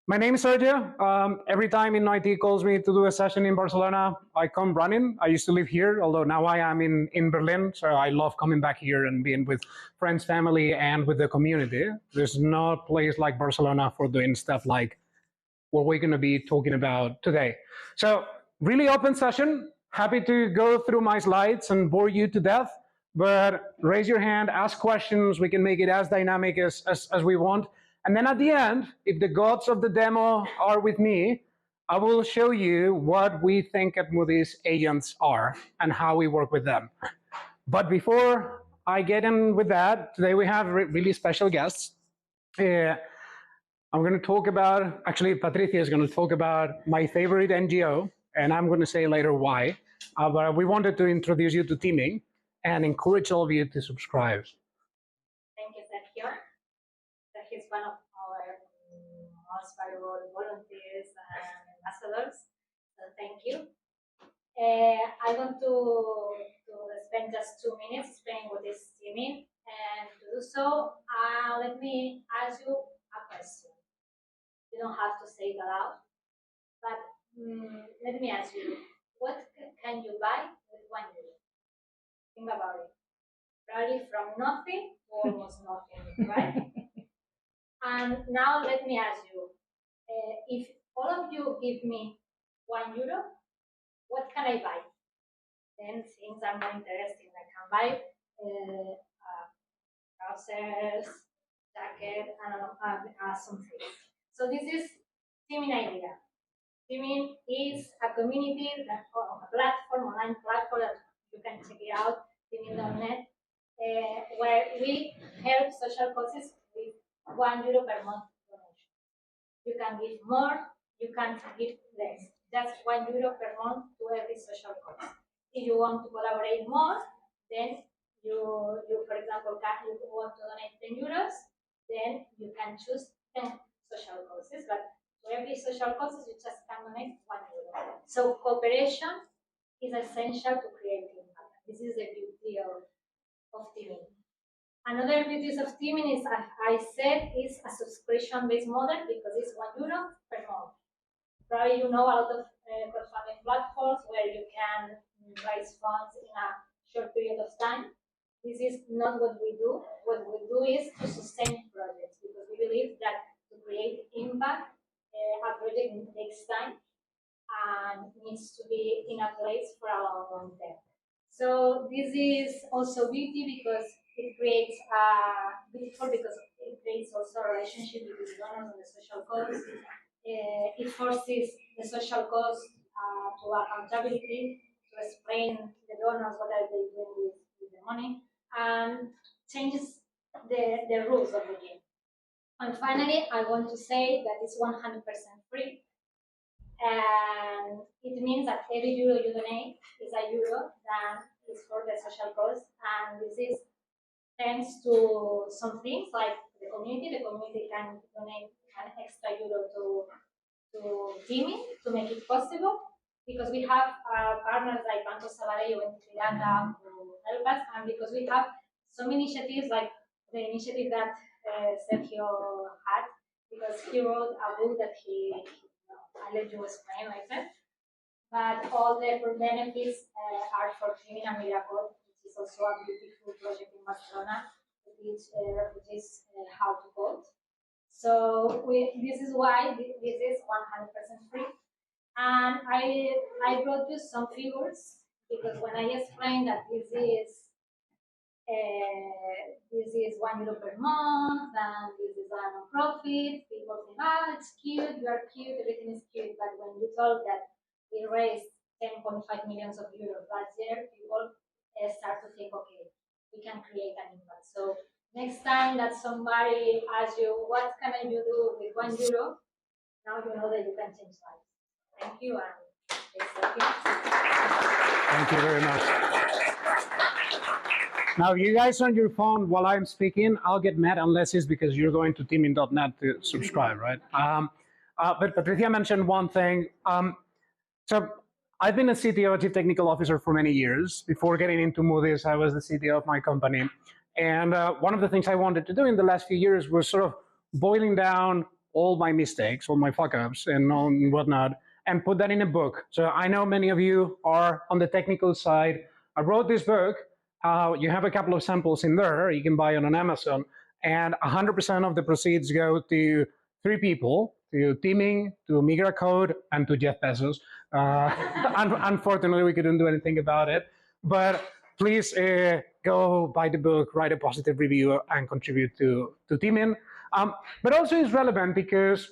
My name is Sergio. Every time IT calls me to do a session in Barcelona, I come running. I used to live here, although now I am in Berlin. So I love coming back here and being with friends, family, and with the community. There's no place like Barcelona for doing stuff like what we're going to be talking about today. So really open session. Happy to go through my slides and bore you to death. But raise your hand, ask questions. We can make it as dynamic as we want. And then at the end, if the gods of the demo are with me, I will show you what we think at Moody's agents are and how we work with them. But before I get in with that, today we have really special guests. I'm going to talk about, actually, Patricia is going to talk about my favorite NGO, and I'm going to say later why. But we wanted to introduce you to teaming and encourage all of you to subscribe. Thank you, Sergio. Sergio is one of our most valuable volunteers and ambassadors, so thank you. I want to spend just 2 minutes explaining what is teaming, and to do so, let me ask you a question. You don't have to say it aloud, but let me ask you, what can you buy with €1? Think about it. Probably from nothing to almost nothing, right? And now let me ask you, if all of you give me €1, what can I buy? Then things are more interesting. I can buy trousers, jacket, and some things. So this is teaming idea. Teaming is a community, that, a platform, online platform that you can check it out, teaming.net, where we help social causes with €1 per month donation. You can give more, you can give less. Just €1 per month to every social cause. If you want to collaborate more, then you for example, you want to donate €10, then you can choose 10 social causes, but to every social causes you just can donate €1. So cooperation is essential to create impact. This is the beauty of teaming. Another beauty of teaming is, as I said, is a subscription-based model because it's €1 per month. Probably you know a lot of crowdfunding platforms where you can raise funds in a short period of time. This is not what we do. What we do is to sustain projects because we believe that to create impact, a project takes time and needs to be in a place for a long term. So this is also beauty because it creates beautiful because it creates also a relationship between donors and the social cause. It forces the social cause to accountability, to explain the donors what are they doing with the money, and changes the rules of the game. And finally, I want to say that it's 100% free. And it means that every euro you donate is a euro that is for the social cause. And this is thanks to some things like the community. The community can donate an extra euro to teaming to make it possible. Because we have partners like Banco Sabadell and Triana who help us, and because we have some initiatives like the initiative that Sergio had, because he wrote a book that I'll let you explain later. But all the benefits are for teaming and Miracle, which is also a beautiful project in Barcelona to teach refugees how to code. So this is why this is 100% free. And I brought you some figures because when I explained that this is €1 per month and this is a non-profit, people think, it's cute, you are cute, everything is cute. But when you told that we raised 10.5 million euros last year, people start to think, okay, we can create an impact. So next time that somebody asks you, what can you do with €1? Now you know that you can change lives. Thank you, and Thank you very much. Now, you guys on your phone while I'm speaking, I'll get mad unless it's because you're going to teaming.net to subscribe, right? But Patricia mentioned one thing. So I've been a CTO, Chief Technical Officer, for many years. Before getting into Moody's, I was the CTO of my company. And one of the things I wanted to do in the last few years was sort of boiling down all my mistakes, all my fuck-ups and whatnot, and put that in a book. So I know many of you are on the technical side. I wrote this book. You have a couple of samples in there. You can buy it on Amazon. And 100% of the proceeds go to three people, to Teaming, to Migra Code, and to Jeff Bezos. Unfortunately, we couldn't do anything about it. But please go buy the book, write a positive review, and contribute to Teaming. But also it's relevant because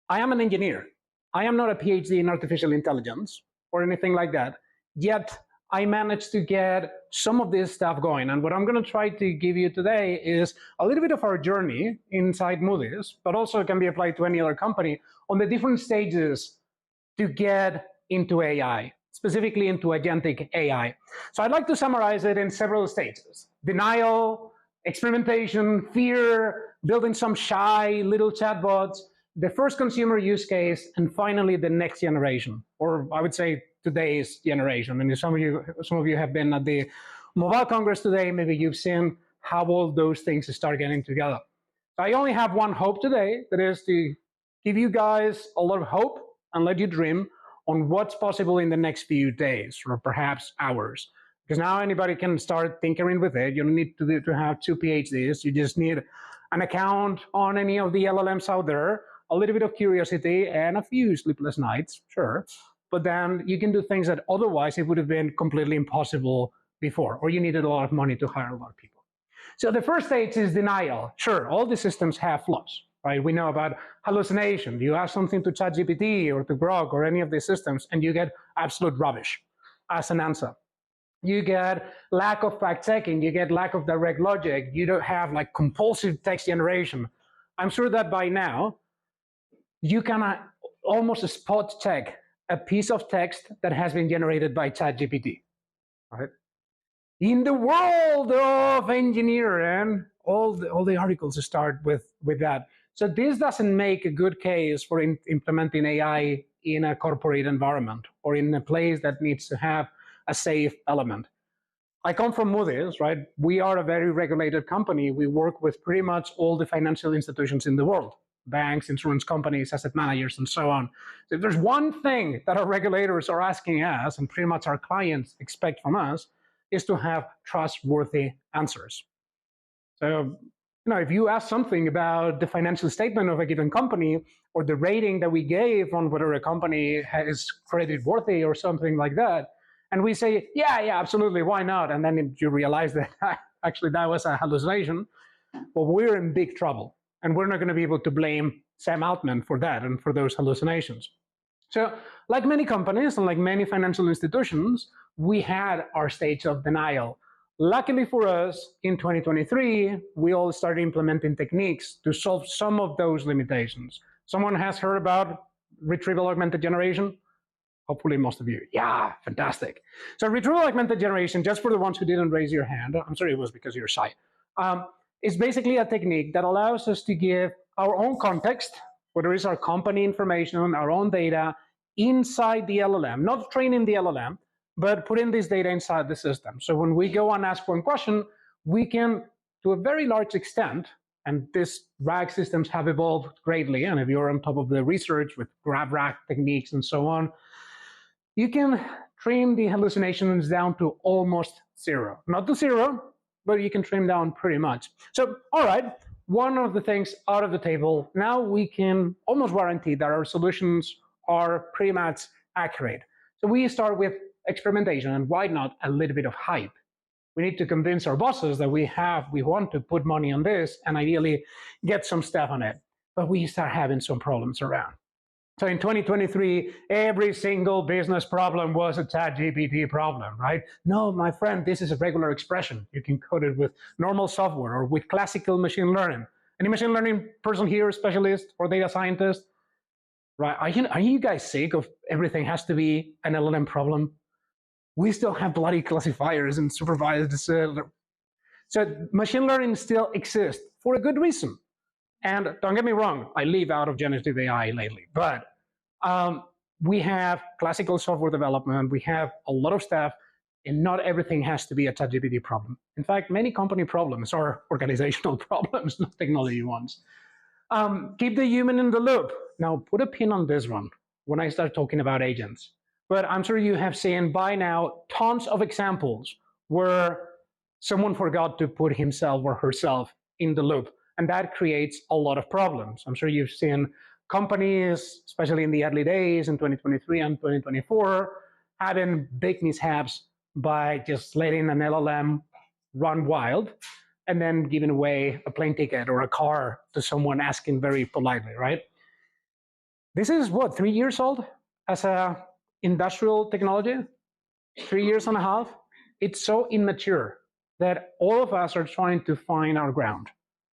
I am an engineer. I am not a PhD in artificial intelligence or anything like that. Yet I managed to get some of this stuff going. And what I'm going to try to give you today is a little bit of our journey inside Moody's, but also can be applied to any other company on the different stages to get into AI, specifically into agentic AI. So I'd like to summarize it in several stages: denial, experimentation, fear, building some shy little chatbots, the first consumer use case, and finally the next generation, or I would say today's generation. And if some of you have been at the Mobile Congress today, maybe you've seen how all those things start getting together. So I only have one hope today, that is to give you guys a lot of hope and let you dream on what's possible in the next few days or perhaps hours. Because now anybody can start tinkering with it. You don't need to have 2 PhDs. You just need an account on any of the LLMs out there, a little bit of curiosity, and a few sleepless nights, sure. But then you can do things that otherwise it would have been completely impossible before, or you needed a lot of money to hire a lot of people. So the first stage is denial. Sure, all the systems have flaws, right? We know about hallucination. You ask something to ChatGPT or to Grok or any of these systems, and you get absolute rubbish as an answer. You get lack of fact-checking. You get lack of direct logic. You don't have like compulsive text generation. I'm sure that by now, you can almost spot check a piece of text that has been generated by ChatGPT, right? In the world of engineering, all the articles start with that. So this doesn't make a good case for implementing AI in a corporate environment or in a place that needs to have a safe element. I come from Moody's, right? We are a very regulated company. We work with pretty much all the financial institutions in the world: banks, insurance companies, asset managers, and so on. So if there's one thing that our regulators are asking us, and pretty much our clients expect from us, is to have trustworthy answers. So, if you ask something about the financial statement of a given company or the rating that we gave on whether a company is credit worthy or something like that, and we say, yeah, absolutely, why not? And then you realize that actually that was a hallucination, well, we're in big trouble. And we're not going to be able to blame Sam Altman for that and for those hallucinations. So like many companies and like many financial institutions, we had our stage of denial. Luckily for us, in 2023, we all started implementing techniques to solve some of those limitations. Someone has heard about retrieval augmented generation? Hopefully most of you. Yeah, fantastic. So retrieval augmented generation, just for the ones who didn't raise your hand, I'm sorry, it was because you're shy. It's basically a technique that allows us to give our own context, whether it's our company information, our own data, inside the LLM, not training the LLM, but putting this data inside the system. So when we go and ask one question, we can, to a very large extent, and these RAG systems have evolved greatly, and if you're on top of the research with grab RAG techniques and so on, you can trim the hallucinations down to almost zero. Not to zero, but you can trim down pretty much. So, all right, one of the things out of the table, now we can almost guarantee that our solutions are pretty much accurate. So we start with experimentation, and why not a little bit of hype? We need to convince our bosses that we want to put money on this and ideally get some stuff on it. But we start having some problems around. So in 2023, every single business problem was a ChatGPT problem, right? No, my friend, this is a regular expression. You can code it with normal software or with classical machine learning. Any machine learning person here, specialist or data scientist? Right? Are you guys sick of everything has to be an LLM problem? We still have bloody classifiers and supervised. So machine learning still exists for a good reason. And don't get me wrong, I live out of generative AI lately, but we have classical software development, we have a lot of stuff, and not everything has to be a ChatGPT problem. In fact, many company problems are organizational problems, not technology ones. Keep the human in the loop. Now, put a pin on this one when I start talking about agents. But I'm sure you have seen by now tons of examples where someone forgot to put himself or herself in the loop. And that creates a lot of problems. I'm sure you've seen companies, especially in the early days in 2023 and 2024, having big mishaps by just letting an LLM run wild and then giving away a plane ticket or a car to someone asking very politely, right? This is what, 3 years old as a industrial technology? 3 years and a half? It's so immature that all of us are trying to find our ground.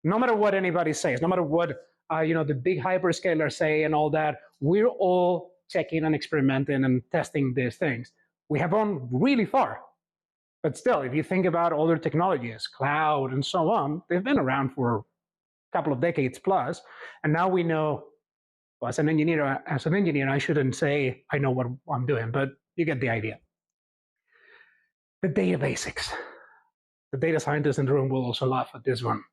No matter what anybody says, no matter what the big hyperscalers say and all that, we're all checking and experimenting and testing these things. We have gone really far. But still, if you think about other technologies, cloud and so on, they've been around for a couple of decades plus. And now we know, well, as an engineer, I shouldn't say I know what I'm doing, but you get the idea. The data basics. The data scientists in the room will also laugh at this one.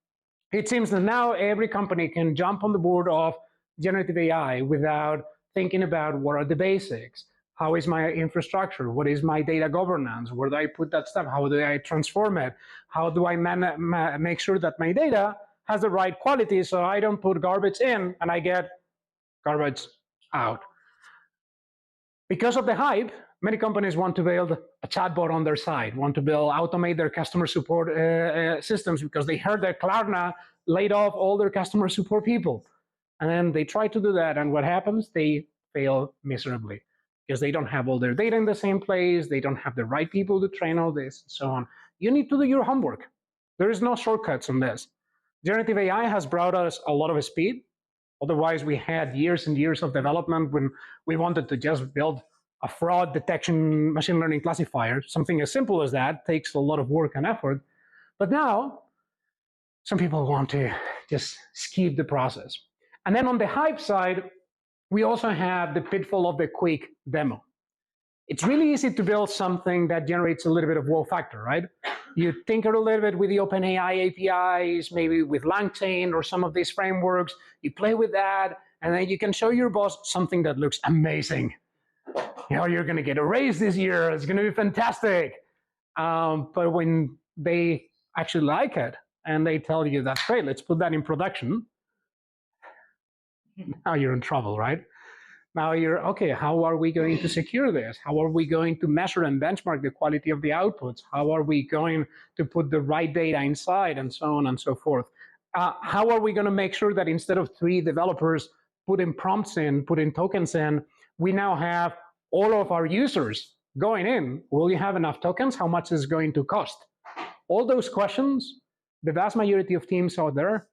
It seems that now every company can jump on the board of generative AI without thinking about what are the basics. How is my infrastructure? What is my data governance? Where do I put that stuff? How do I transform it? How do I make sure that my data has the right quality so I don't put garbage in and I get garbage out? Because of the hype, many companies want to build a chatbot on their side, want to automate their customer support systems because they heard that Klarna laid off all their customer support people. And then they try to do that, and what happens? They fail miserably because they don't have all their data in the same place, they don't have the right people to train all this, and so on. You need to do your homework. There is no shortcuts on this. Generative AI has brought us a lot of speed. Otherwise, we had years and years of development when we wanted to just build a fraud detection machine learning classifier. Something as simple as that takes a lot of work and effort. But now, some people want to just skip the process. And then on the hype side, we also have the pitfall of the quick demo. It's really easy to build something that generates a little bit of wow factor, right? You tinker a little bit with the OpenAI APIs, maybe with LangChain or some of these frameworks. You play with that, and then you can show your boss something that looks amazing. You're going to get a raise this year. It's going to be fantastic. But when they actually like it and they tell you that's great, let's put that in production, now you're in trouble, right? Now you're, okay, how are we going to secure this? How are we going to measure and benchmark the quality of the outputs? How are we going to put the right data inside, and so on and so forth? How are we going to make sure that instead of 3 developers putting prompts in, putting tokens in, we now have all of our users going in? Will you have enough tokens? How much is it going to cost? All those questions, the vast majority of teams out there,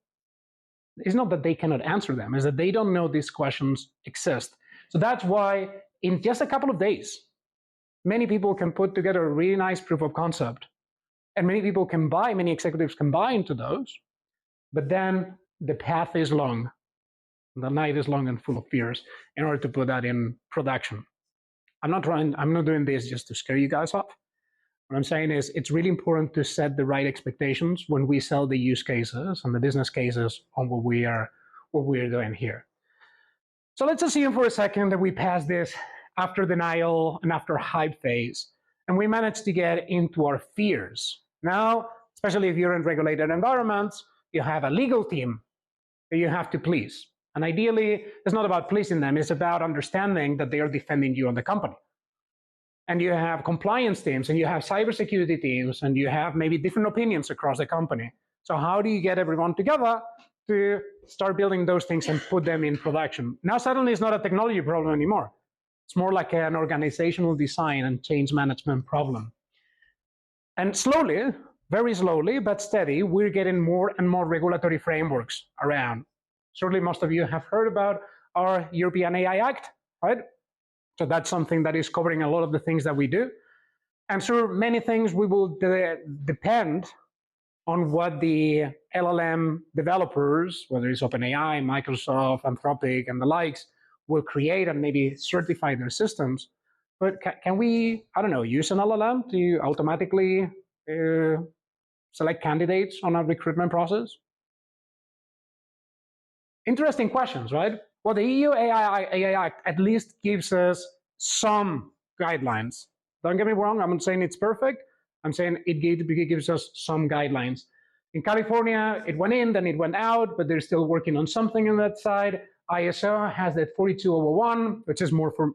it's not that they cannot answer them, it's that they don't know these questions exist. So that's why in just a couple of days, many people can put together a really nice proof of concept, and many executives can buy into those, but then the path is long. The night is long and full of fears in order to put that in production. I'm not doing this just to scare you guys off. What I'm saying is it's really important to set the right expectations when we sell the use cases and the business cases on what we are doing here. So let's assume for a second that we pass this after denial and after hype phase, and we manage to get into our fears. Now, especially if you're in regulated environments, you have a legal team that you have to please. And ideally, it's not about pleasing them, it's about understanding that they are defending you and the company. And you have compliance teams, and you have cybersecurity teams, and you have maybe different opinions across the company. So how do you get everyone together to start building those things and put them in production? Now suddenly it's not a technology problem anymore. It's more like an organizational design and change management problem. And slowly, very slowly but steady, we're getting more and more regulatory frameworks around. Certainly most of you have heard about our European AI Act, right? So that's something that is covering a lot of the things that we do. I'm sure many things we will depend on what the LLM developers, whether it's OpenAI, Microsoft, Anthropic, and the likes, will create and maybe certify their systems. But can we, I don't know, use an LLM to automatically select candidates on a recruitment process? Interesting questions, right? Well, the EU AI Act at least gives us some guidelines. Don't get me wrong, I'm not saying it's perfect. I'm saying it gives us some guidelines. In California, it went in, then it went out, but they're still working on something on that side. ISO has that 42001, which is more for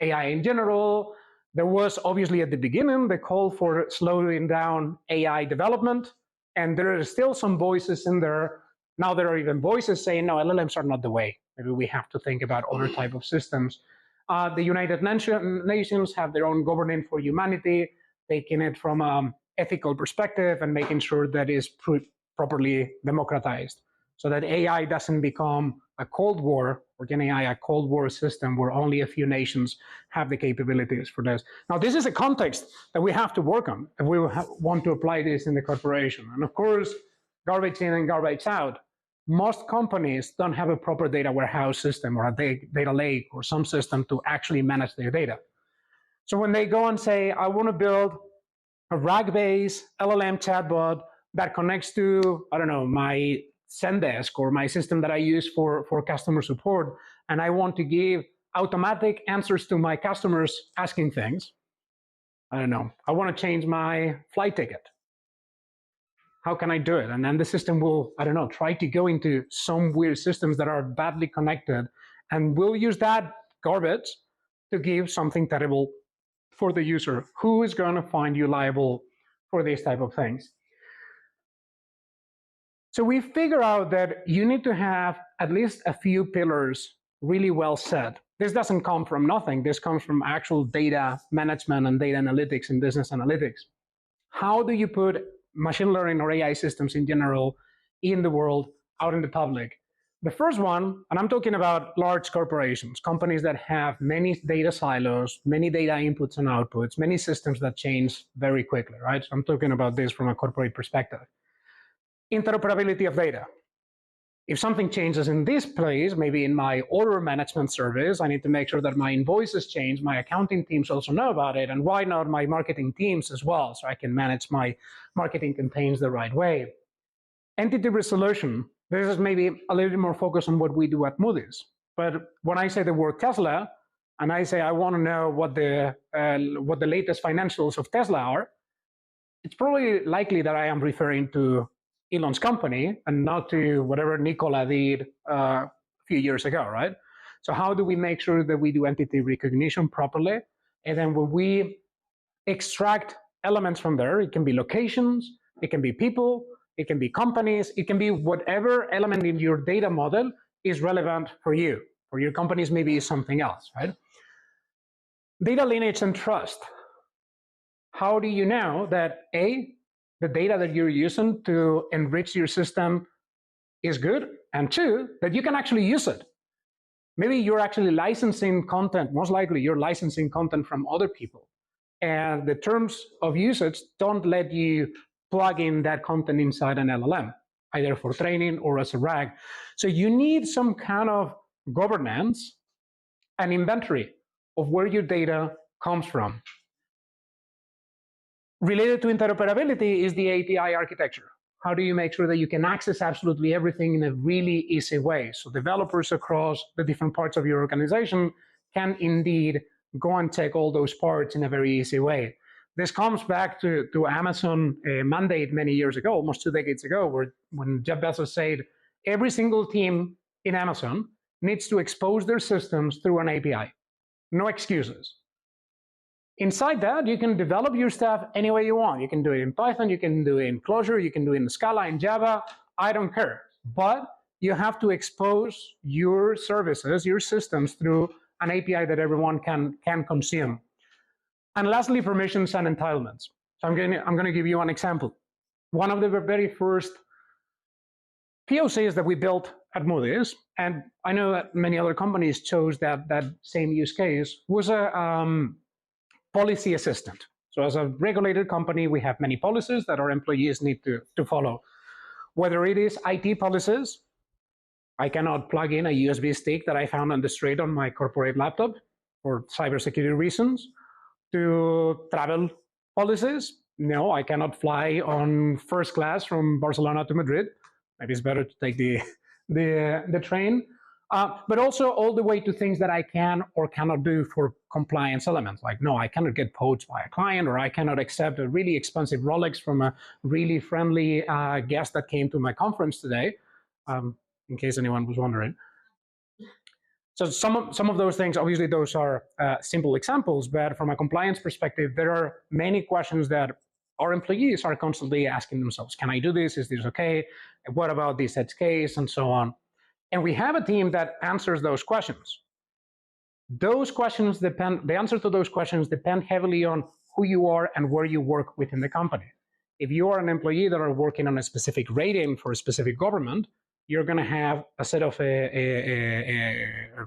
AI in general. There was obviously at the beginning the call for slowing down AI development, and there are still some voices in there. Now there are even voices saying, no, LLMs are not the way. Maybe we have to think about other type of systems. The United Nations have their own governing for humanity, taking it from an ethical perspective and making sure that is properly democratized, so that AI doesn't become a Cold War, or Gen AI, a Cold War system where only a few nations have the capabilities for this. Now, this is a context that we have to work on if we want to apply this in the corporation. And of course, garbage in and garbage out. Most companies don't have a proper data warehouse system or a data lake or some system to actually manage their data. So when they go and say, I want to build a RAG-based LLM chatbot that connects to, I don't know, my Zendesk or my system that I use for customer support, and I want to give automatic answers to my customers asking things. I don't know, I want to change my flight ticket. How can I do it? And then the system will, I don't know, try to go into some weird systems that are badly connected, and we'll use that garbage to give something terrible for the user. Who is going to find you liable for these type of things? So we figure out that you need to have at least a few pillars really well set. This doesn't come from nothing. This comes from actual data management and data analytics and business analytics. How do you put machine learning or AI systems in general in the world, out in the public? The first one, and I'm talking about large corporations, companies that have many data silos, many data inputs and outputs, many systems that change very quickly, right? So I'm talking about this from a corporate perspective. Interoperability of data. If something changes in this place, maybe in my order management service, I need to make sure that my invoices change, my accounting teams also know about it, and why not my marketing teams as well, so I can manage my marketing campaigns the right way. Entity resolution. This is maybe a little bit more focused on what we do at Moody's. But when I say the word Tesla, and I say I want to know what the latest financials of Tesla are, it's probably likely that I am referring to Elon's company and not to whatever Nikola did a few years ago, right? So how do we make sure that we do entity recognition properly? And then when we extract elements from there, it can be locations, it can be people, it can be companies, it can be whatever element in your data model is relevant for you. For your companies, maybe it's something else, right? Data lineage and trust. How do you know that A, the data that you're using to enrich your system is good, and two, that you can actually use it? Maybe you're actually licensing content, most likely you're licensing content from other people, and the terms of usage don't let you plug in that content inside an LLM, either for training or as a RAG. So you need some kind of governance and inventory of where your data comes from. Related to interoperability is the API architecture. How do you make sure that you can access absolutely everything in a really easy way? So developers across the different parts of your organization can indeed go and check all those parts in a very easy way. This comes back to Amazon mandate many years ago, almost 2 decades ago, when Jeff Bezos said every single team in Amazon needs to expose their systems through an API. No excuses. Inside that, you can develop your stuff any way you want. You can do it in Python, you can do it in Clojure, you can do it in Scala, in Java, I don't care. But you have to expose your services, your systems through an API that everyone can consume. And lastly, permissions and entitlements. So I'm going to give you an example. One of the very first POCs that we built at Moody's, and I know that many other companies chose that same use case, was a policy assistant. So as a regulated company, we have many policies that our employees need to follow. Whether it is IT policies, I cannot plug in a USB stick that I found on the street on my corporate laptop for cybersecurity reasons, to travel policies. No, I cannot fly on first class from Barcelona to Madrid. Maybe it's better to take the the train, but also all the way to things that I can or cannot do for compliance elements. Like, no, I cannot get poached by a client, or I cannot accept a really expensive Rolex from a really friendly guest that came to my conference today, in case anyone was wondering. So some of those things, obviously, those are simple examples, but from a compliance perspective, there are many questions that our employees are constantly asking themselves. Can I do this? Is this okay? What about this edge case? And so on. And we have a team that answers those questions. Those questions depend, the answer to those questions depend heavily on who you are and where you work within the company. If you are an employee that are working on a specific rating for a specific government, you're going to have a set of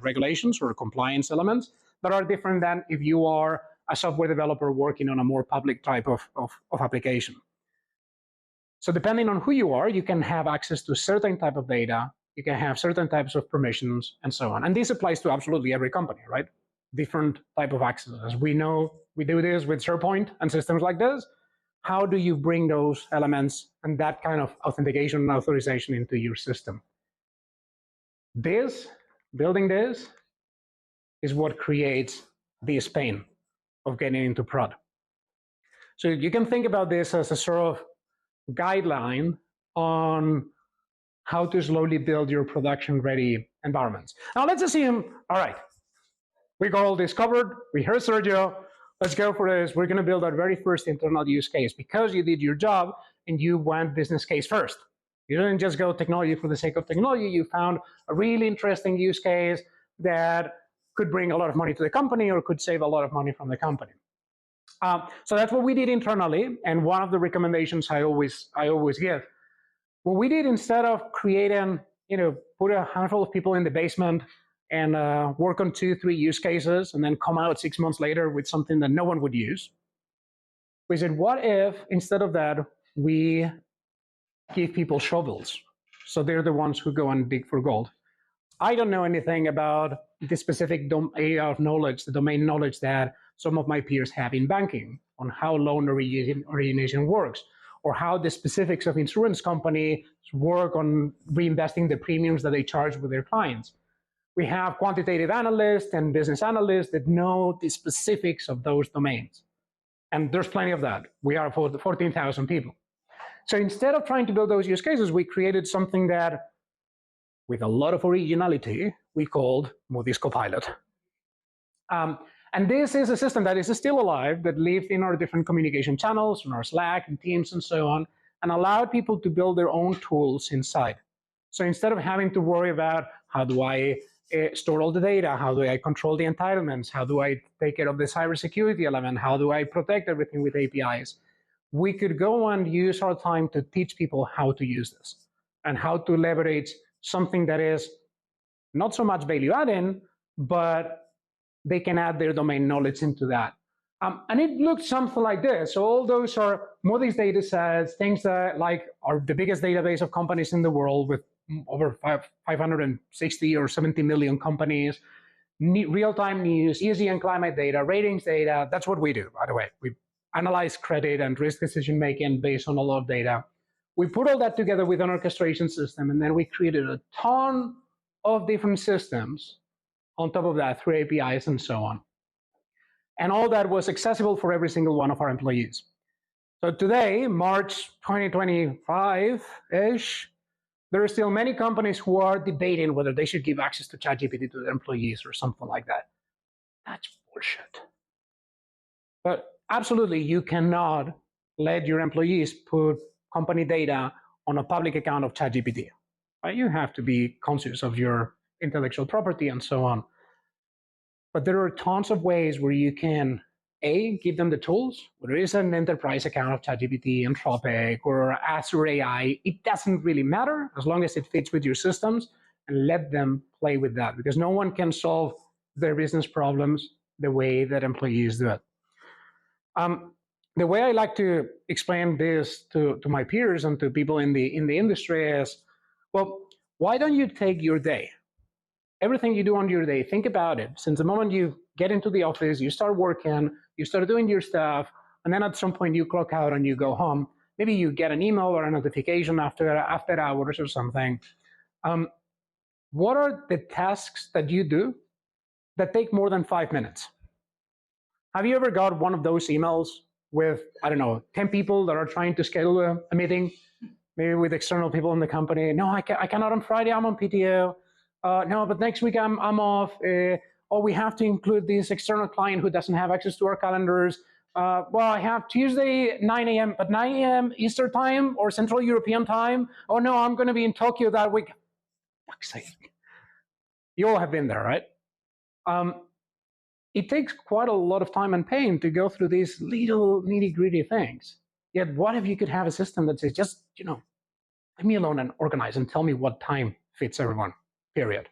regulations or compliance elements that are different than if you are a software developer working on a more public type of application. So depending on who you are, you can have access to certain type of data, you can have certain types of permissions, and so on. And this applies to absolutely every company, right? Different type of access. As we know, we do this with SharePoint and systems like this. How do you bring those elements and that kind of authentication and authorization into your system? Building this, is what creates this pain of getting into prod. So you can think about this as a sort of guideline on how to slowly build your production-ready environments. Now let's assume, all right, we got all this covered, we heard Sergio, let's go for this. We're gonna build our very first internal use case because you did your job and you went business case first. You didn't just go technology for the sake of technology, you found a really interesting use case that could bring a lot of money to the company or could save a lot of money from the company. So that's what we did internally, and one of the recommendations I always give. What we did, instead of creating, put a handful of people in the basement and work on 2-3 use cases and then come out 6 months later with something that no one would use, we said, what if instead of that, we give people shovels? So they're the ones who go and dig for gold. I don't know anything about the specific area of knowledge, the domain knowledge that some of my peers have in banking on how loan origination works, or how the specifics of insurance companies work on reinvesting the premiums that they charge with their clients. We have quantitative analysts and business analysts that know the specifics of those domains. And there's plenty of that. We are for the 14,000 people. So instead of trying to build those use cases, we created something that, with a lot of originality, we called Moody's Copilot. And this is a system that is still alive, that lives in our different communication channels, in our Slack and Teams and so on, and allowed people to build their own tools inside. So instead of having to worry about how do I store all the data, how do I control the entitlements, how do I take care of the cybersecurity element, how do I protect everything with APIs, we could go and use our time to teach people how to use this and how to leverage something that is not so much value adding, but they can add their domain knowledge into that. And it looks something like this. So all those are Moody's data sets, things that like are the biggest database of companies in the world with over 560 or 70 million companies, real-time news, ESG and climate data, ratings data. That's what we do, by the way. We analyze credit and risk decision-making based on a lot of data. We put all that together with an orchestration system, and then we created a ton of different systems on top of that through APIs and so on. And all that was accessible for every single one of our employees. So today, March 2025-ish, there are still many companies who are debating whether they should give access to ChatGPT to their employees or something like that. That's bullshit. But absolutely, you cannot let your employees put company data on a public account of ChatGPT. Right? You have to be conscious of your intellectual property and so on. But there are tons of ways where you can, give them the tools. Whether it's an enterprise account of ChatGPT, Anthropic, or Azure AI, it doesn't really matter as long as it fits with your systems, and let them play with that, because no one can solve their business problems the way that employees do it. The way I like to explain this to my peers and to people in the industry is, well, why don't you take your day? Everything you do on your day, think about it. Since the moment you get into the office, you start working, you start doing your stuff, and then at some point you clock out and you go home. Maybe you get an email or a notification after hours or something. what are the tasks that you do that take more than 5 minutes? Have you ever got one of those emails with, I don't know, 10 people that are trying to schedule a meeting, maybe with external people in the company? No, I cannot on Friday, I'm on PTO. No, but next week I'm off. Oh, we have to include this external client who doesn't have access to our calendars. Well, I have Tuesday 9 a.m., but 9 a.m. Eastern time or Central European time. Oh no, I'm going to be in Tokyo that week. Fuck's sake. You all have been there, right? It takes quite a lot of time and pain to go through these little nitty-gritty things. Yet what if you could have a system that says, just, leave me alone and organize and tell me what time fits everyone, period.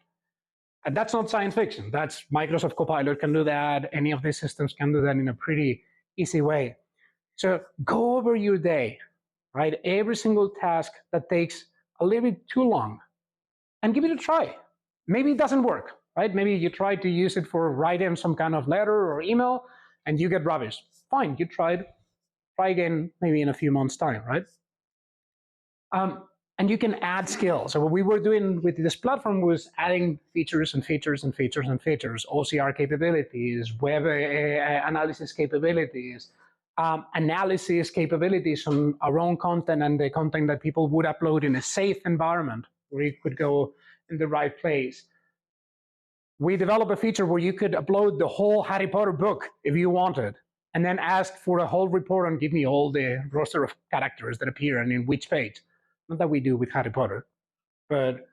And that's not science fiction. That's Microsoft Copilot can do that. Any of these systems can do that in a pretty easy way. So go over your day, right? Every single task that takes a little bit too long and give it a try. Maybe it doesn't work, right? Maybe you try to use it for writing some kind of letter or email and you get rubbish. Fine, you tried. Try again maybe in a few months' time, right? And you can add skills. So what we were doing with this platform was adding features and features and features and features, OCR capabilities, web analysis capabilities, analysis capabilities on our own content and the content that people would upload in a safe environment where it could go in the right place. We developed a feature where you could upload the whole Harry Potter book if you wanted, and then ask for a whole report and give me all the roster of characters that appear and in which page. Not that we do with Harry Potter, but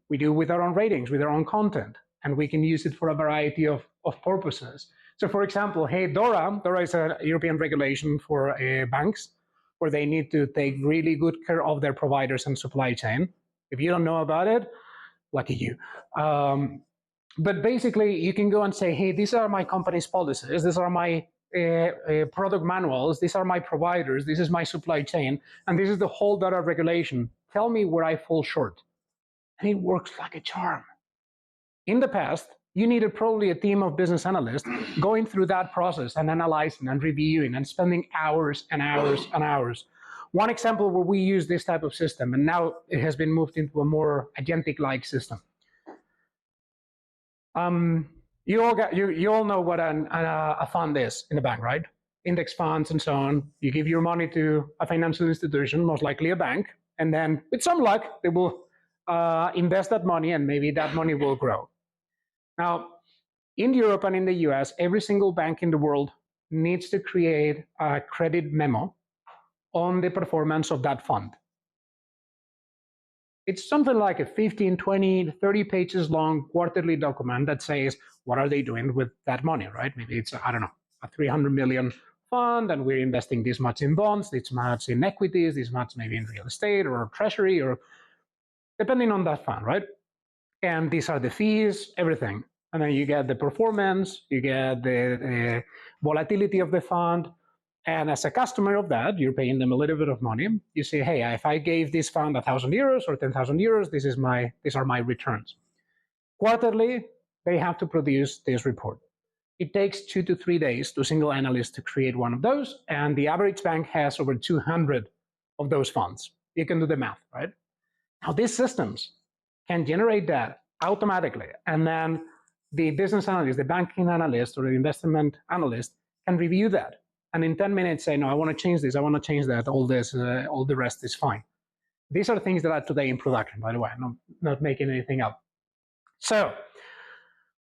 we do with our own ratings, with our own content, and we can use it for a variety of purposes. So for example, hey, DORA is a European regulation for banks where they need to take really good care of their providers and supply chain. If you don't know about it, lucky you. But basically, you can go and say, hey, these are my company's policies. These are my product manuals. These are my providers. This is my supply chain. And this is the whole data regulation. Tell me where I fall short. And it works like a charm. In the past, you needed probably a team of business analysts going through that process and analyzing and reviewing and spending hours and hours and hours. One example where we use this type of system, and now it has been moved into a more agentic-like system. You all know what a fund is in the bank, right? Index funds and so on. You give your money to a financial institution, most likely a bank, and then with some luck, they will invest that money and maybe that money will grow. Now, in Europe and in the US, every single bank in the world needs to create a credit memo on the performance of that fund. It's something like a 15, 20, 30 pages long quarterly document that says, what are they doing with that money, right? Maybe it's, I don't know, a 300 million fund and we're investing this much in bonds, this much in equities, this much maybe in real estate or treasury or depending on that fund, right? And these are the fees, everything. And then you get the performance, you get the volatility of the fund. And as a customer of that, you're paying them a little bit of money. You say, hey, if I gave this fund 1,000 euros or 10,000 euros, these are my returns. Quarterly, they have to produce this report. It takes 2 to 3 days to a single analyst to create one of those. And the average bank has over 200 of those funds. You can do the math, right? Now, these systems can generate that automatically. And then the business analyst, the banking analyst, or the investment analyst can review that. And in 10 minutes say, no, I want to change this, I want to change that, all the rest is fine. These are things that are today in production, by the way, I'm not making anything up. So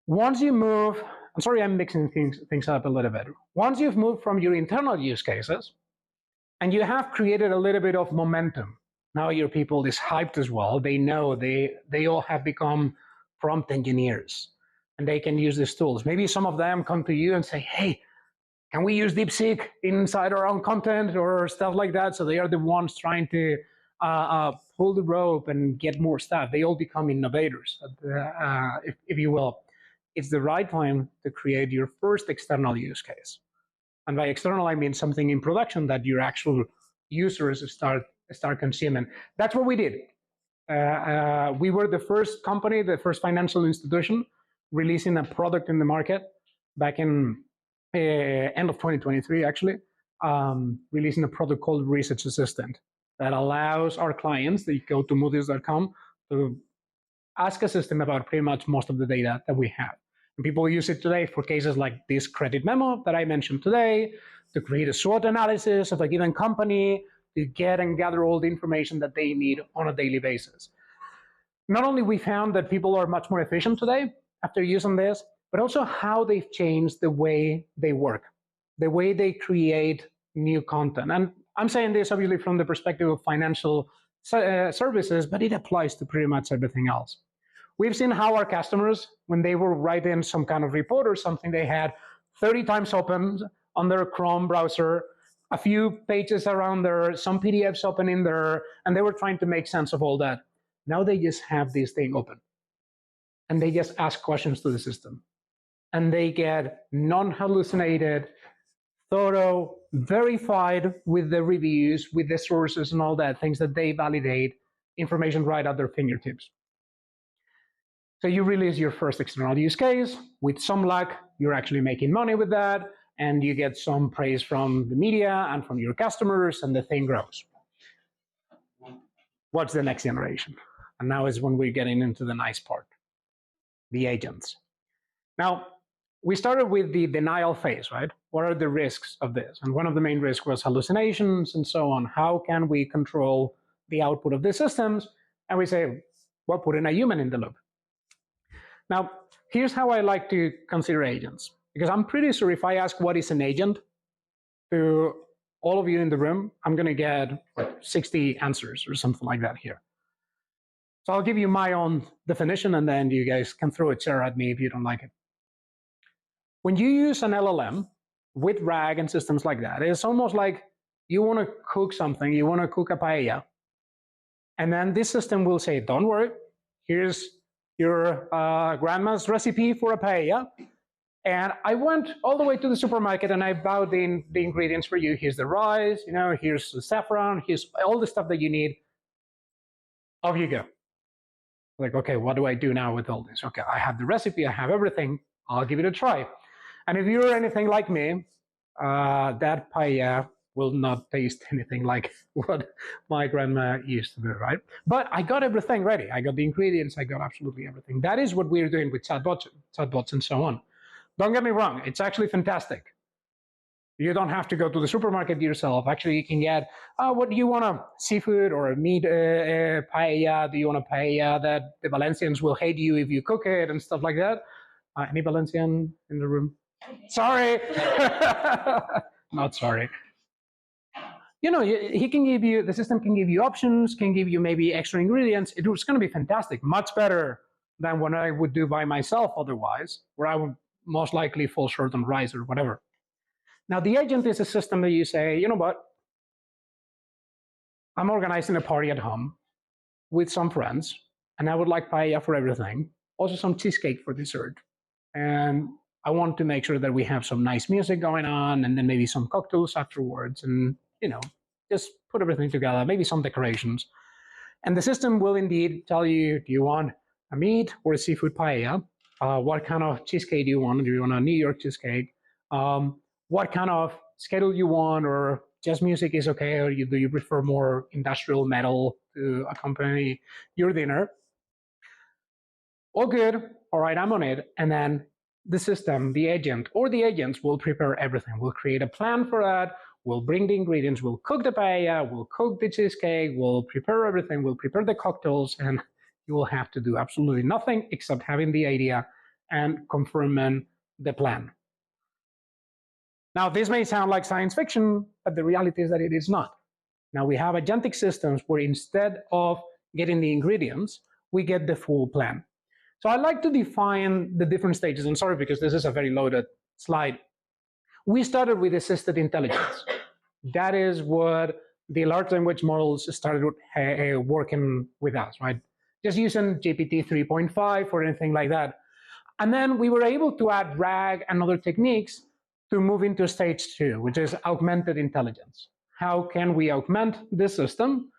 once you move, I'm sorry I'm mixing things up a little bit. Once you've moved from your internal use cases and you have created a little bit of momentum, now your people is hyped as well. They know they all have become prompt engineers and they can use these tools. Maybe some of them come to you and say, hey, can we use DeepSeek inside our own content or stuff like that? So they are the ones trying to pull the rope and get more stuff. They all become innovators, if you will. It's the right time to create your first external use case. And by external, I mean something in production that your actual users start consuming. That's what we did. We were the first company, the first financial institution releasing a product in the market back in end of 2023, actually, releasing a product called Research Assistant that allows our clients, they go to moodys.com, to ask a system about pretty much most of the data that we have. And people use it today for cases like this credit memo that I mentioned today, to create a SWOT analysis of a given company, to get and gather all the information that they need on a daily basis. Not only we found that people are much more efficient today after using this, but also how they've changed the way they work, the way they create new content. And I'm saying this obviously from the perspective of financial services, but it applies to pretty much everything else. We've seen how our customers, when they were writing some kind of report or something, they had 30 times open on their Chrome browser, a few pages around there, some PDFs open in there, and they were trying to make sense of all that. Now they just have this thing open, and they just ask questions to the system, and they get non-hallucinated, thorough, verified with the reviews, with the sources and all that, things that they validate, information right at their fingertips. So you release your first external use case. With some luck, you're actually making money with that, and you get some praise from the media and from your customers, and the thing grows. What's the next generation? And now is when we're getting into the nice part, the agents. Now, we started with the denial phase, right? What are the risks of this? And one of the main risks was hallucinations and so on. How can we control the output of the systems? And we say, well, put in a human in the loop. Now, here's how I like to consider agents, because I'm pretty sure if I ask what is an agent to all of you in the room, I'm going to get 60 answers or something like that here. So I'll give you my own definition, and then you guys can throw a chair at me if you don't like it. When you use an LLM with RAG and systems like that, it's almost like you want to cook something, you want to cook a paella, and then this system will say, don't worry, here's your grandma's recipe for a paella, and I went all the way to the supermarket and I bought the ingredients for you. Here's the rice, here's the saffron, here's all the stuff that you need. Off you go. Like, okay, what do I do now with all this? Okay, I have the recipe, I have everything, I'll give it a try. And if you're anything like me, that paella will not taste anything like what my grandma used to do, right? But I got everything ready. I got the ingredients, I got absolutely everything. That is what we're doing with chatbots and so on. Don't get me wrong, it's actually fantastic. You don't have to go to the supermarket yourself. Actually, you can get, what do you want, a seafood or a meat paella? Do you want a paella that the Valencians will hate you if you cook it and stuff like that? Any Valencian in the room? Sorry. Not sorry. He can give you, the system can give you options, can give you maybe extra ingredients. It's going to be fantastic, much better than what I would do by myself otherwise, where I would most likely fall short on rice or whatever. Now, the agent is a system that you say, you know what? I'm organizing a party at home with some friends, and I would like paella for everything, also some cheesecake for dessert. And I want to make sure that we have some nice music going on, and then maybe some cocktails afterwards, and just put everything together, maybe some decorations. And the system will indeed tell you, do you want a meat or a seafood paella? What kind of cheesecake do you want? Do you want a New York cheesecake? What kind of schedule you want, or just music is okay, or do you prefer more industrial metal to accompany your dinner? All good. All right, I'm on it. And then the system, the agent, or the agents will prepare everything. We'll create a plan for that. We'll bring the ingredients. We'll cook the paella. We'll cook the cheesecake. We'll prepare everything. We'll prepare the cocktails. And you will have to do absolutely nothing except having the idea and confirming the plan. Now, this may sound like science fiction, but the reality is that it is not. Now, we have agentic systems where instead of getting the ingredients, we get the full plan. So I like to define the different stages. I'm sorry, because this is a very loaded slide. We started with assisted intelligence. That is what the large language models started working with us, right? Just using GPT 3.5 or anything like that. And then we were able to add RAG and other techniques to move into stage 2, which is augmented intelligence. How can we augment the system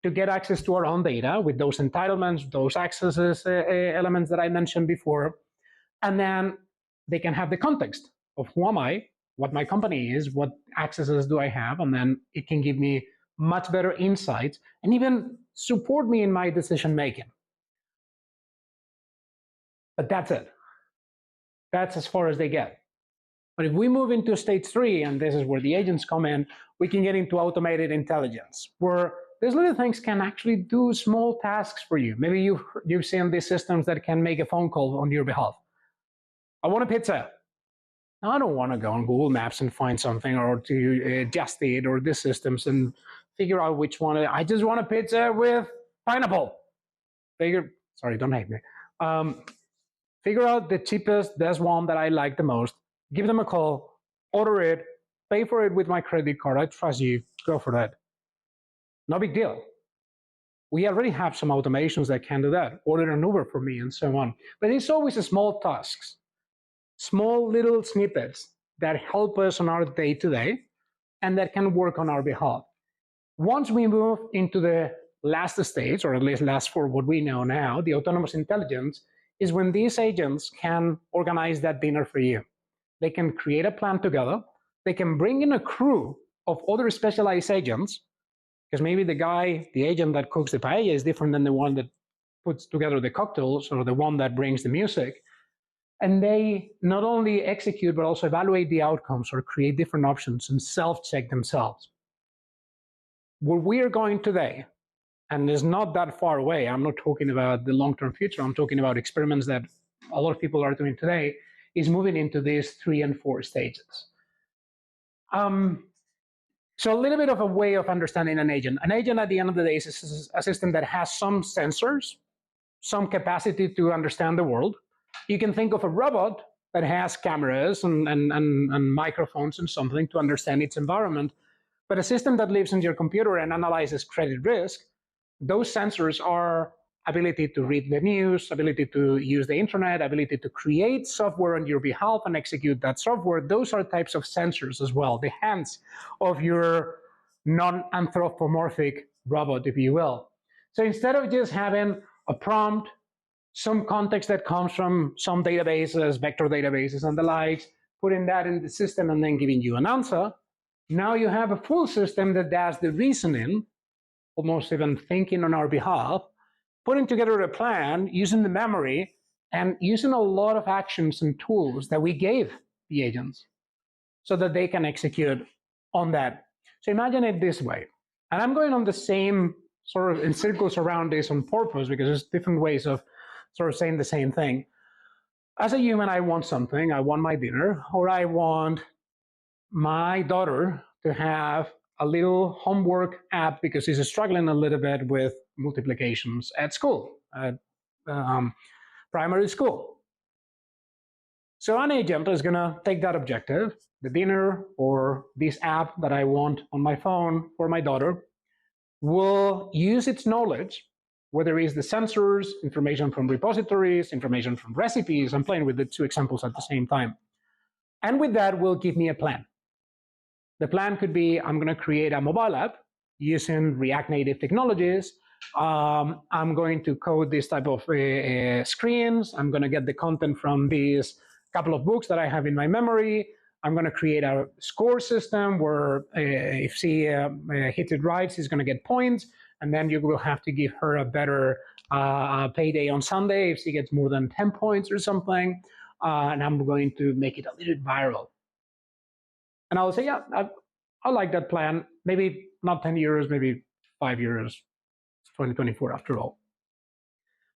to get access to our own data with those entitlements, those accesses elements that I mentioned before, and then they can have the context of who am I, what my company is, what accesses do I have, and then it can give me much better insights and even support me in my decision making. But that's it. That's as far as they get. But if we move into stage 3, and this is where the agents come in, we can get into automated intelligence, where these little things can actually do small tasks for you. Maybe you've seen these systems that can make a phone call on your behalf. I want a pizza. I don't want to go on Google Maps and find something, or to Just Eat or these systems and figure out which one. I just want a pizza with pineapple. Sorry, don't hate me. Figure out the cheapest, best one that I like the most. Give them a call, order it, pay for it with my credit card. I trust you. Go for that. No big deal. We already have some automations that can do that. Order an Uber for me and so on. But it's always a small tasks, small little snippets that help us on our day-to-day and that can work on our behalf. Once we move into the last stage, or at least last for what we know now, the autonomous intelligence, is when these agents can organize that dinner for you. They can create a plan together. They can bring in a crew of other specialized agents, because maybe the agent that cooks the paella is different than the one that puts together the cocktails or the one that brings the music. And they not only execute, but also evaluate the outcomes or create different options and self-check themselves. Where we are going today, and it's not that far away, I'm not talking about the long-term future, I'm talking about experiments that a lot of people are doing today, is moving into these 3 and 4 stages. So a little bit of a way of understanding an agent. An agent at the end of the day is a system that has some sensors, some capacity to understand the world. You can think of a robot that has cameras and microphones and something to understand its environment. But a system that lives in your computer and analyzes credit risk, those sensors are ability to read the news, ability to use the internet, ability to create software on your behalf and execute that software. Those are types of sensors as well, the hands of your non-anthropomorphic robot, if you will. So instead of just having a prompt, some context that comes from some databases, vector databases and the likes, putting that in the system and then giving you an answer, now you have a full system that does the reasoning, almost even thinking on our behalf, putting together a plan, using the memory, and using a lot of actions and tools that we gave the agents so that they can execute on that. So imagine it this way. And I'm going on the same sort of in circles around this on purpose because there's different ways of sort of saying the same thing. As a human, I want something. I want my dinner, or I want my daughter to have a little homework app because she's struggling a little bit with multiplications at school, at primary school. So an agent is going to take that objective, the dinner or this app that I want on my phone for my daughter, will use its knowledge, whether it's the sensors, information from repositories, information from recipes. I'm playing with the 2 examples at the same time. And with that, will give me a plan. The plan could be, I'm going to create a mobile app using React Native technologies. I'm going to code this type of screens. I'm going to get the content from these couple of books that I have in my memory. I'm going to create a score system where if she hits it right, she's going to get points. And then you will have to give her a better payday on Sunday if she gets more than 10 points or something. And I'm going to make it a little bit viral. And I'll say, yeah, I like that plan. Maybe not 10 years, maybe 5 years. It's 2024 after all.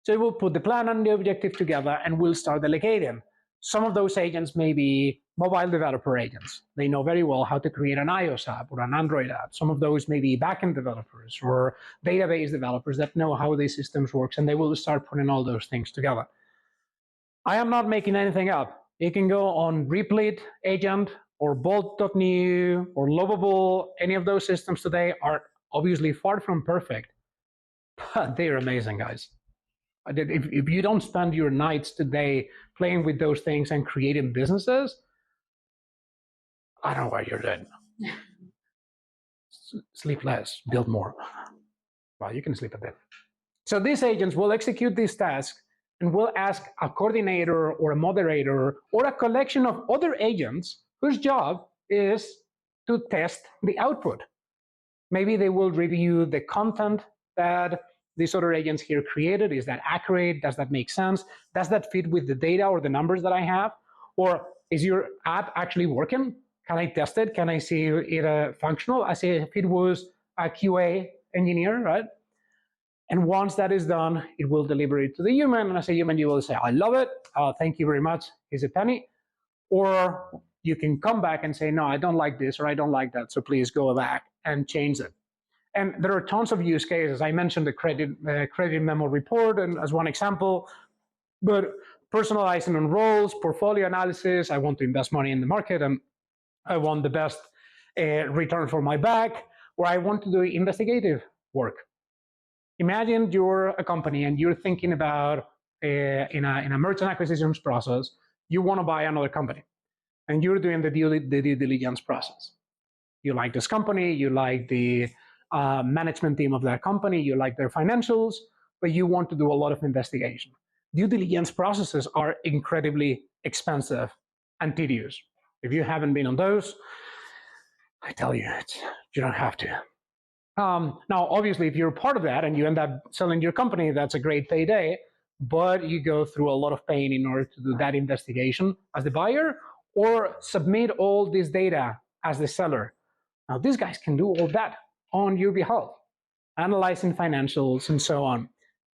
So we'll put the plan and the objective together and we'll start delegating. Some of those agents may be mobile developer agents. They know very well how to create an iOS app or an Android app. Some of those may be backend developers or database developers that know how these systems work, and they will start putting all those things together. I am not making anything up. You can go on Replit agent or Bolt.new or Lovable. Any of those systems today are obviously far from perfect, but they're amazing, guys. If you don't spend your nights today playing with those things and creating businesses, I don't know what you're doing. Sleep less, build more. Well, you can sleep a bit. So these agents will execute these tasks and will ask a coordinator or a moderator or a collection of other agents whose job is to test the output. Maybe they will review the content that these other agents here created? Is that accurate? Does that make sense? Does that fit with the data or the numbers that I have? Or is your app actually working? Can I test it? Can I see it functional? I say if it was a QA engineer, right? And once that is done, it will deliver it to the human. And as a human, you will say, I love it. Thank you very much. Here's a penny. Or you can come back and say, no, I don't like this or I don't like that. So please go back and change it. And there are tons of use cases. I mentioned the credit memo report and as one example, but personalizing on roles, portfolio analysis. I want to invest money in the market and I want the best return for my back, or I want to do investigative work. Imagine you're a company and you're thinking about in a merchant acquisitions process, you want to buy another company and you're doing the due diligence process. You like this company, you like the management team of that company, you like their financials, but you want to do a lot of investigation. Due diligence processes are incredibly expensive and tedious. If you haven't been on those, I tell you, you don't have to. Now, obviously, if you're part of that and you end up selling your company, that's a great payday, but you go through a lot of pain in order to do that investigation as the buyer or submit all this data as the seller. Now, these guys can do all that on your behalf, analyzing financials and so on.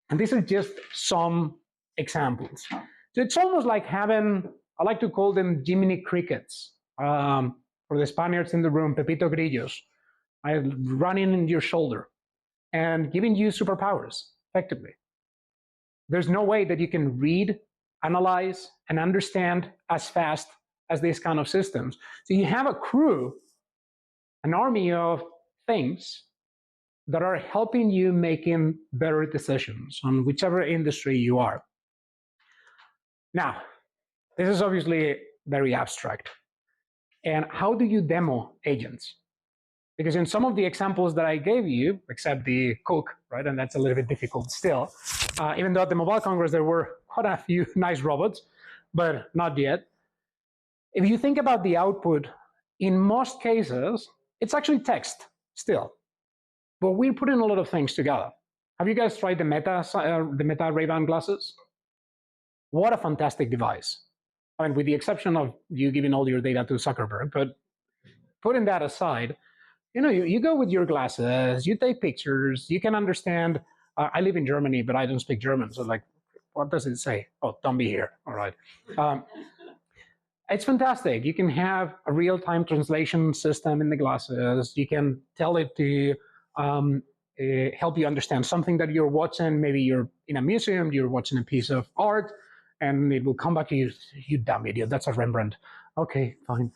And these are just some examples. So it's almost like having, I like to call them Jiminy Crickets. For the Spaniards in the room, Pepito Grillos, running in your shoulder and giving you superpowers, effectively. There's no way that you can read, analyze, and understand as fast as these kind of systems. So you have a crew, an army of things that are helping you making better decisions on whichever industry you are. Now, this is obviously very abstract. And how do you demo agents? Because in some of the examples that I gave you, except the cook, right, and that's a little bit difficult still, even though at the Mobile Congress there were quite a few nice robots, but not yet. If you think about the output, in most cases, it's actually text still. But we're putting a lot of things together. Have you guys tried the Meta Ray-Ban glasses? What a fantastic device. I mean, with the exception of you giving all your data to Zuckerberg, but putting that aside, you go with your glasses, you take pictures, you can understand. I live in Germany, but I don't speak German. So like, what does it say? Oh, don't be here. All right. It's fantastic. You can have a real-time translation system in the glasses. You can tell it to help you understand something that you're watching. Maybe you're in a museum, you're watching a piece of art, and it will come back to you, you dumb idiot, that's a Rembrandt. Okay, fine.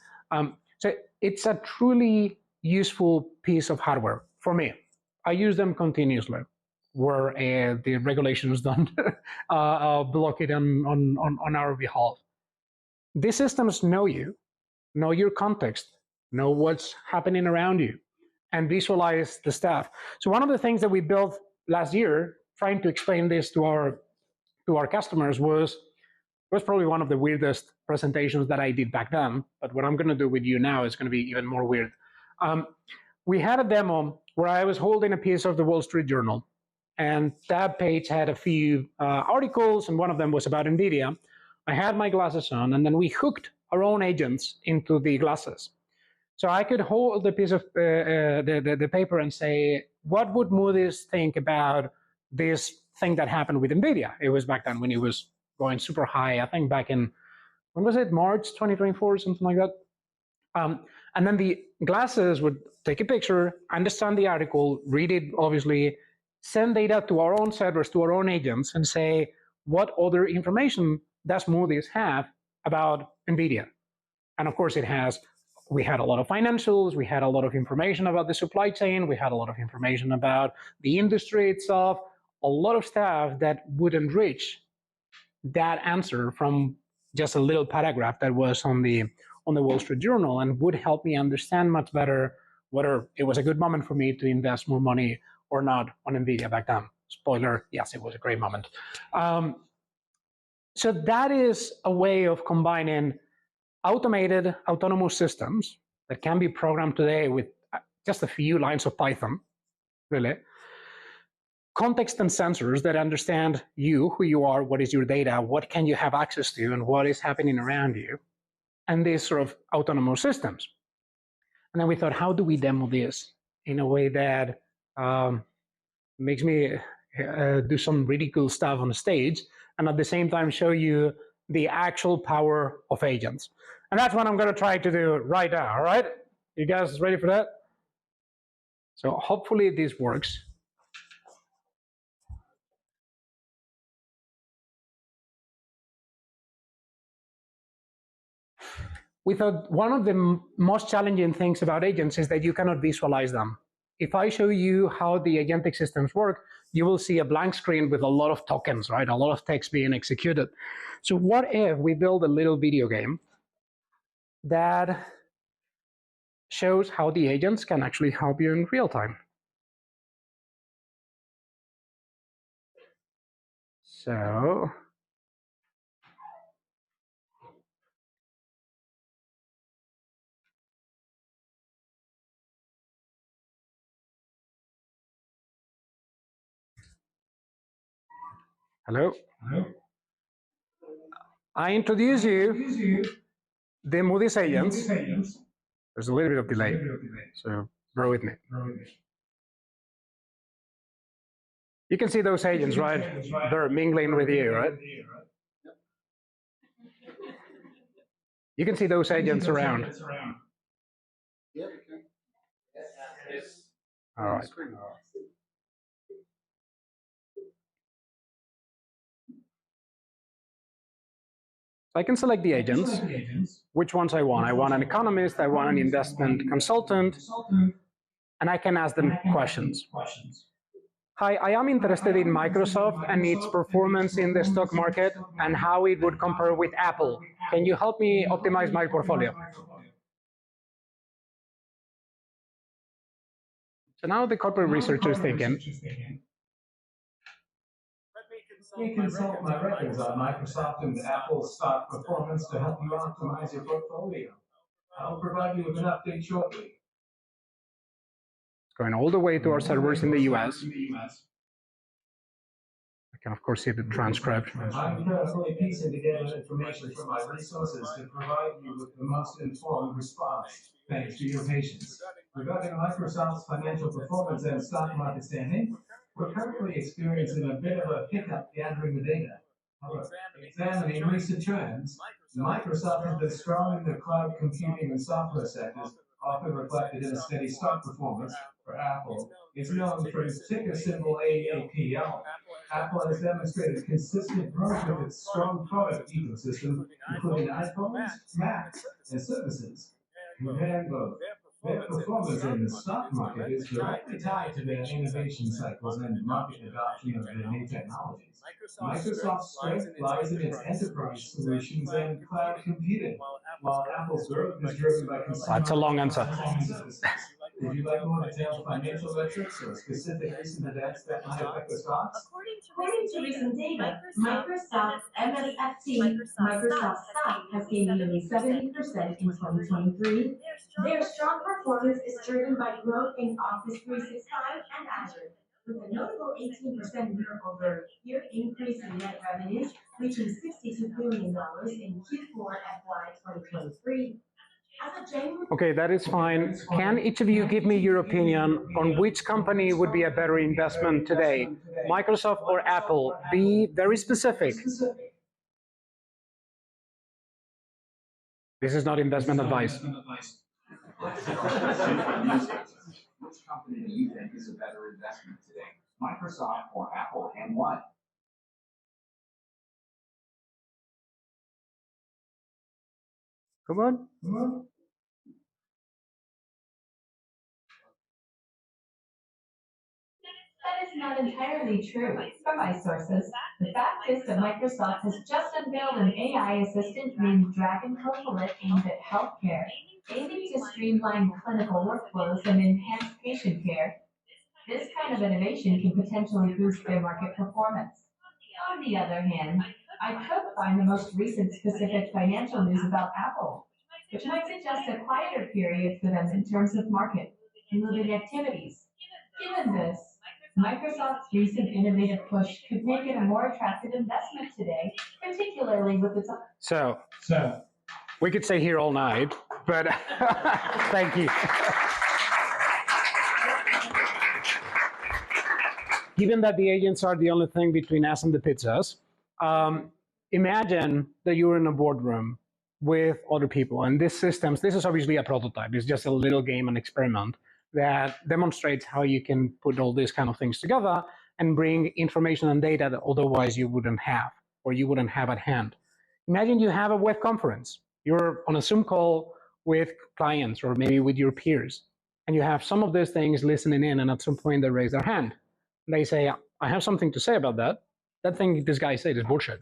So it's a truly useful piece of hardware for me. I use them continuously where the regulations don't block it on our behalf. These systems know you, know your context, know what's happening around you, and visualize the stuff. So one of the things that we built last year, trying to explain this to our customers, was probably one of the weirdest presentations that I did back then. But what I'm going to do with you now is going to be even more weird. We had a demo where I was holding a piece of the Wall Street Journal, and that page had a few articles, and one of them was about NVIDIA. I had my glasses on, and then we hooked our own agents into the glasses. So I could hold the piece of the paper and say, what would Moody's think about this thing that happened with NVIDIA? It was back then when it was going super high, I think back in, when was it, March 2024, something like that. And then the glasses would take a picture, understand the article, read it, obviously, send data to our own servers, to our own agents, and say, what other information does Moody's have about NVIDIA? And of course, we had a lot of financials, we had a lot of information about the supply chain, we had a lot of information about the industry itself, a lot of stuff that would enrich that answer from just a little paragraph that was on the Wall Street Journal, and would help me understand much better whether it was a good moment for me to invest more money or not on NVIDIA back then. Spoiler, yes, it was a great moment. So that is a way of combining automated autonomous systems that can be programmed today with just a few lines of Python, really, context and sensors that understand you, who you are, what is your data, what can you have access to, and what is happening around you, and these sort of autonomous systems. And then we thought, how do we demo this in a way that makes me do some really cool stuff on stage, and at the same time show you the actual power of agents. And that's what I'm going to try to do right now, all right? You guys ready for that? So hopefully this works. We thought one of the most challenging things about agents is that you cannot visualize them. If I show you how the agentic systems work, you will see a blank screen with a lot of tokens, right? A lot of text being executed. So what if we build a little video game that shows how the agents can actually help you in real time? So hello. I introduce you the Moody's agents. There's a little bit of delay, so bear with me. You can see those agents, right? They're mingling with you, right? You can see those agents around. All right. I can select the agents, which ones I want. I want an economist, I want an investment consultant, and I can ask them questions. Hi, I am interested in Microsoft and its performance in the stock market and how it would compare with Apple. Can you help me optimize my portfolio? So now the corporate researcher is thinking, Let me consult my records on Microsoft and Apple's stock performance to help you optimize your portfolio. I'll provide you with an update shortly. going all the way to our servers in the US. I can, of course, see the transcript. I'm carefully piecing together information from my resources to provide you with the most informed response. Thanks for your patience. Regarding Microsoft's financial performance and stock market standing, we're currently experiencing a bit of a hiccup gathering the data. However, examining recent trends, Microsoft has been strong in the cloud computing and software sectors, often reflected in a steady stock performance. For Apple, it's known for its ticker symbol AAPL. Apple has demonstrated consistent growth with its strong product ecosystem, including iPhones, Macs, and services. And both. Their performance in the stock market is directly tied to their innovation cycles and market adoption of their new technologies. Microsoft's strength lies in its enterprise solutions and cloud computing, while Apple's growth is driven by consumer. That's a long answer. Would you like more detailed financial metrics or specific recent events that might affect the stocks? According to recent data, Microsoft's MSFT, Microsoft stock, has gained nearly 70% in 2023. Their strong performance is driven by growth in Office 365 and Azure, with a notable 18% year-over-year increase in net revenues, reaching $62 billion in Q4 FY 2023. Okay, that is fine. Can each of you give me your opinion on which company would be a better investment today, Microsoft or Apple? Be very specific. This is not investment advice. Which company do you think is a better investment today, Microsoft or Apple, and why? Come on. That is not entirely true. From my sources, the fact is that Microsoft has just unveiled an AI assistant named Dragon Copilot aimed at healthcare, aiming to streamline clinical workflows and enhance patient care. This kind of innovation can potentially boost their market performance. On the other hand, I could find the most recent specific financial news about Apple, which might suggest a quieter period for them in terms of market moving activities. Given this, Microsoft's recent innovative push could make it a more attractive investment today, particularly with its... So we could stay here all night, but thank you. Given that the agents are the only thing between us and the pizzas, imagine that you're in a boardroom with other people, and this is obviously a prototype. It's just a little game, an experiment that demonstrates how you can put all these kind of things together and bring information and data that otherwise you wouldn't have, or you wouldn't have at hand. Imagine you have a web conference. You're on a Zoom call with clients or maybe with your peers, and you have some of these things listening in, and at some point they raise their hand. They say, I have something to say about that. That thing this guy said is bullshit.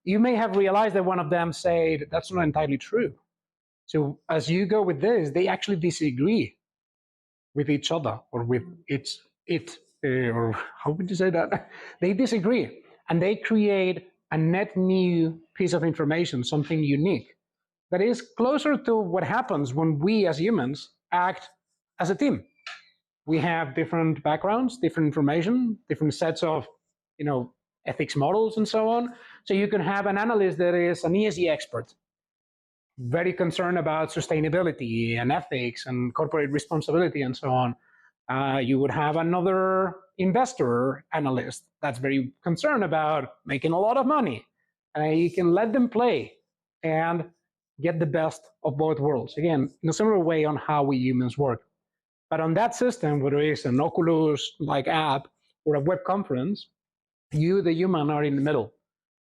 You may have realized that one of them said, that's not entirely true. So as you go with this, they actually disagree with each other, or with or how would you say that? They disagree, and they create a net new piece of information, something unique, that is closer to what happens when we as humans act as a team. We have different backgrounds, different information, different sets of, ethics models and so on. So you can have an analyst that is an ESG expert, very concerned about sustainability and ethics and corporate responsibility and so on. You would have another investor analyst that's very concerned about making a lot of money. And you can let them play and get the best of both worlds. Again, in a similar way on how we humans work. But on that system, whether it's an Oculus-like app or a web conference, you, the human, are in the middle.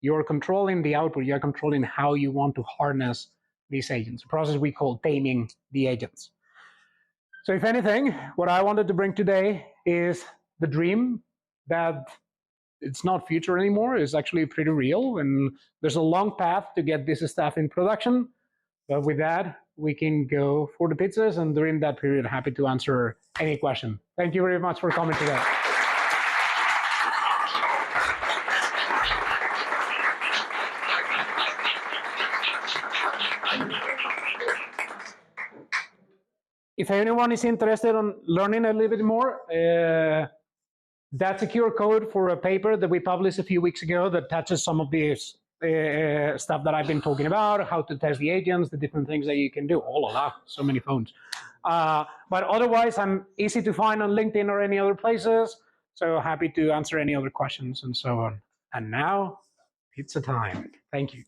You're controlling the output. You're controlling how you want to harness these agents, a process we call taming the agents. So if anything, what I wanted to bring today is the dream that it's not future anymore. It's actually pretty real, and there's a long path to get this stuff in production. But with that, we can go for the pizzas, and during that period, happy to answer any question. Thank you very much for coming today. If anyone is interested in learning a little bit more, that's a QR code for a paper that we published a few weeks ago that touches some of these stuff that I've been talking about, how to test the agents, the different things that you can do. Oh la la, so many phones. But otherwise, I'm easy to find on LinkedIn or any other places. So happy to answer any other questions and so on. And now, pizza time. Thank you.